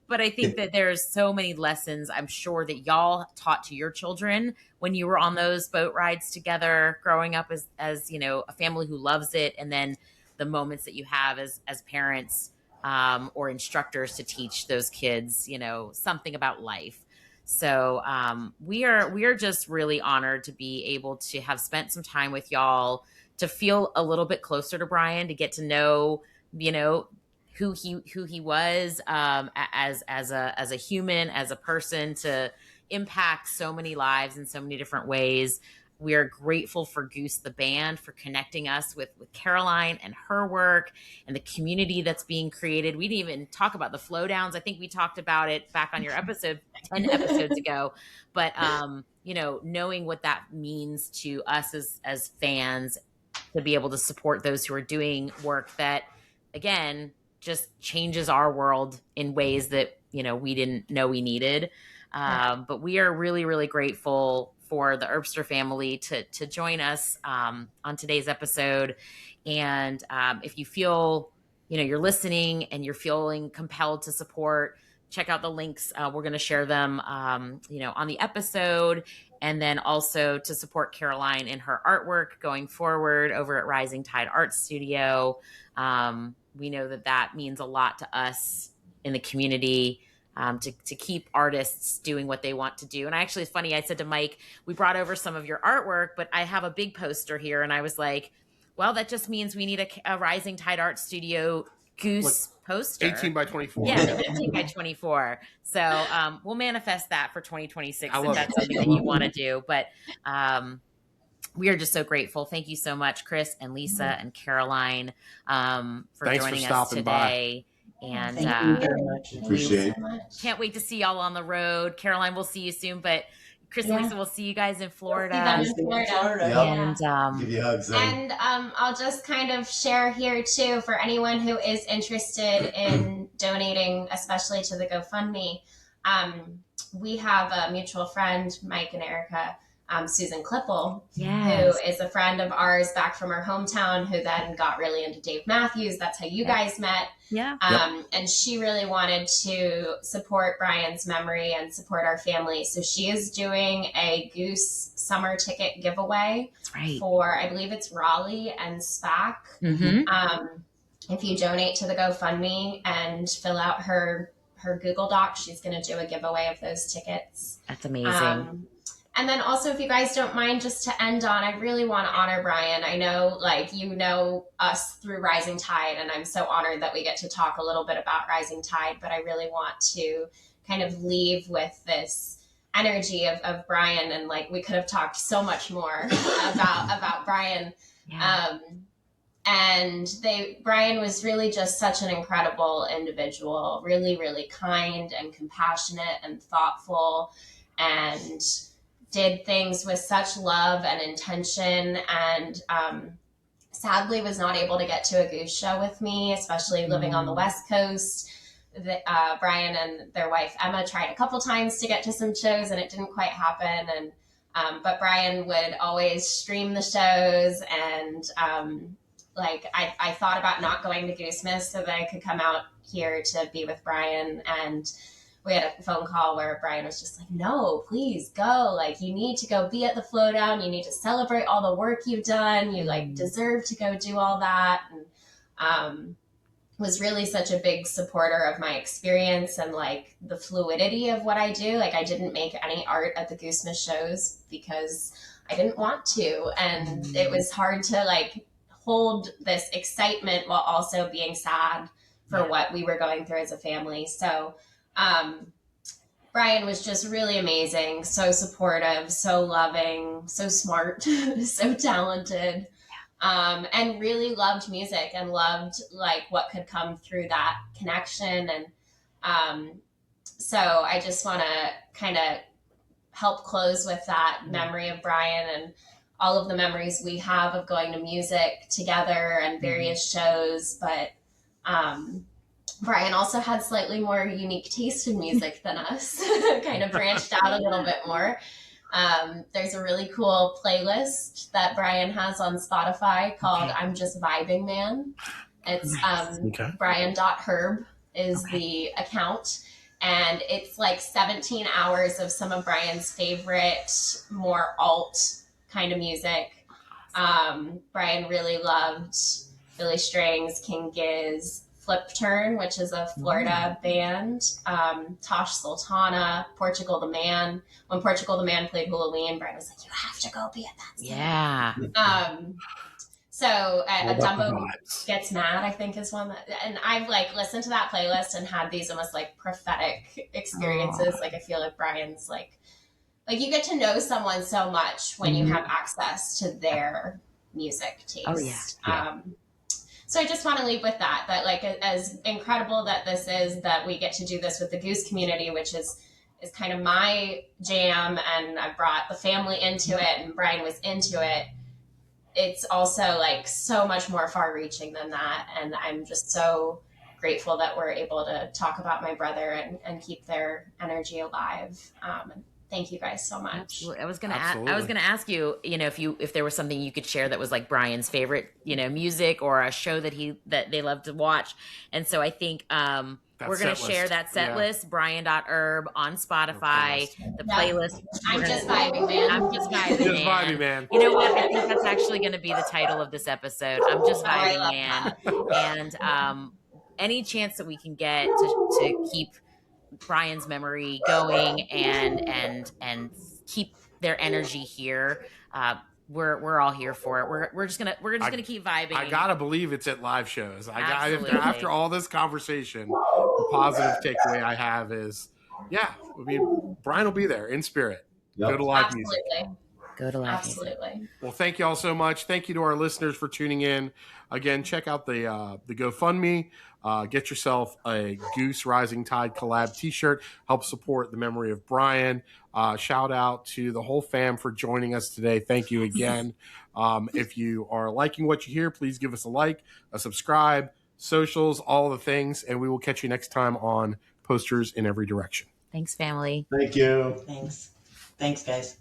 But I think that there's so many lessons I'm sure that y'all taught to your children when you were on those boat rides together, growing up as a family who loves it. And then the moments that you have as parents, or instructors to teach those kids, something about life. So we are just really honored to be able to have spent some time with y'all, to feel a little bit closer to Brian, to get to know, who he was as a human, as a person, to impact so many lives in so many different ways. We are grateful for Goose the Band for connecting us with Caroline and her work and the community that's being created. We didn't even talk about the flow downs. I think we talked about it back on your episode 10 episodes ago. But, you know, knowing what that means to us as fans, to be able to support those who are doing work that, again, just changes our world in ways that, you know, we didn't know we needed. But we are really, really grateful for the Herbster family to join us on today's episode. And if you feel, you know, you're listening and you're feeling compelled to support, check out the links. We're going to share them, you know, on the episode. And then also to support Caroline in her artwork going forward over at Rising Tide Art Studio. We know that that means a lot to us in the community, to keep artists doing what they want to do. And actually, it's funny, I said to Mike, we brought over some of your artwork, but I have a big poster here. And I was like, well, that just means we need a Rising Tide Art Studio Goose poster. 18 by 24. Yeah, 18 by 24. So we'll manifest that for 2026 if that's something that you want to do. But we are just so grateful. Thank you so much, Chris and Lisa and Caroline, for joining us today. And Thank you very much. Appreciate it. Can't wait to see y'all on the road. Caroline, we'll see you soon. But Chris and Lisa, we'll see you guys in Florida. We'll see them in Florida. Yep. And Give you hugs then. And I'll just kind of share here too, for anyone who is interested in donating, especially to the GoFundMe. We have a mutual friend, Mike and Erica, Susan Klippel, who is a friend of ours back from our hometown, who then got really into Dave Matthews. That's how you guys met. Yeah. And she really wanted to support Brian's memory and support our family. So she is doing a Goose summer ticket giveaway. That's right. For, I believe it's Raleigh and SPAC. If you donate to the GoFundMe and fill out her Google Doc, she's going to do a giveaway of those tickets. That's amazing. And then also, if you guys don't mind, just to end on, I really want to honor Brian. I know, like, you know us through Rising Tide, and I'm so honored that we get to talk a little bit about Rising Tide, but I really want to kind of leave with this energy of Brian. And, like, we could have talked so much more about Brian. Yeah. And Brian was really just such an incredible individual, really, really kind and compassionate and thoughtful, and did things with such love and intention, and sadly was not able to get to a Goose show with me, especially living on the West Coast. Brian and their wife Emma tried a couple times to get to some shows, and it didn't quite happen. And but Brian would always stream the shows, and I thought about not going to Goosemas so that I could come out here to be with Brian. And we had a phone call where Brian was just like, no, please go. Like, you need to go be at the Flow Down. You need to celebrate all the work you've done. You deserve to go do all that. And was really such a big supporter of my experience and like the fluidity of what I do. Like, I didn't make any art at the Goosemas shows because I didn't want to. And it was hard to like hold this excitement while also being sad for what we were going through as a family. So Brian was just really amazing, so supportive, so loving, so smart, so talented, and really loved music and loved like what could come through that connection. And so I just want to kind of help close with that memory of Brian and all of the memories we have of going to music together and various shows. But Brian also had slightly more unique taste in music than us, kind of branched out a little bit more. There's a really cool playlist that Brian has on Spotify called I'm Just Vibin Man. It's Brian.herb is the account. And it's like 17 hours of some of Brian's favorite, more alt kind of music. Brian really loved Billy Strings, King Giz, Flip Turn, which is a Florida band, Tosh Sultana, Portugal the Man. When Portugal the Man played Halloween, Brian was like, you have to go be at that scene. Yeah. So a Dumbo Gets Mad, I think, is one that, and I've like listened to that playlist and had these almost like prophetic experiences. Like, I feel like Brian's like you get to know someone so much when you have access to their music taste. Oh, yeah. So I just want to leave with that like as incredible that this is, that we get to do this with the Goose community, which is is kind of my jam, and I brought the family into it, and Brian was into it, it's also like so much more far reaching than that. And I'm just so grateful that we're able to talk about my brother and keep their energy alive. And thank you guys so much. I was gonna ask you, if there was something you could share that was like Brian's favorite, music or a show that they love to watch. And so I think we're going to share that set list, Brian.herb on Spotify, the playlist. I'm just vibing, man. I'm just vibing, Just vibing, man. You know what? I think that's actually going to be the title of this episode. I'm just vibing, man. And any chance that we can get to keep Brian's memory going and keep their energy here, we're all here for it. We're just gonna keep vibing. I gotta believe it's at live shows. After all this conversation, the positive takeaway I have is, Brian will be there in spirit. Yep. Go to live music. Go to live Absolutely. music. Well, thank you all so much. Thank you to our listeners for tuning in. Again, check out the GoFundMe. Get yourself a Goose Rising Tide collab t-shirt. Help support the memory of Brian. Shout out to the whole fam for joining us today. Thank you again. If you are liking what you hear, please give us a like, a subscribe, socials, all the things, and we will catch you next time on Posters in Every Direction. Thanks, family. Thank you. Thanks, guys.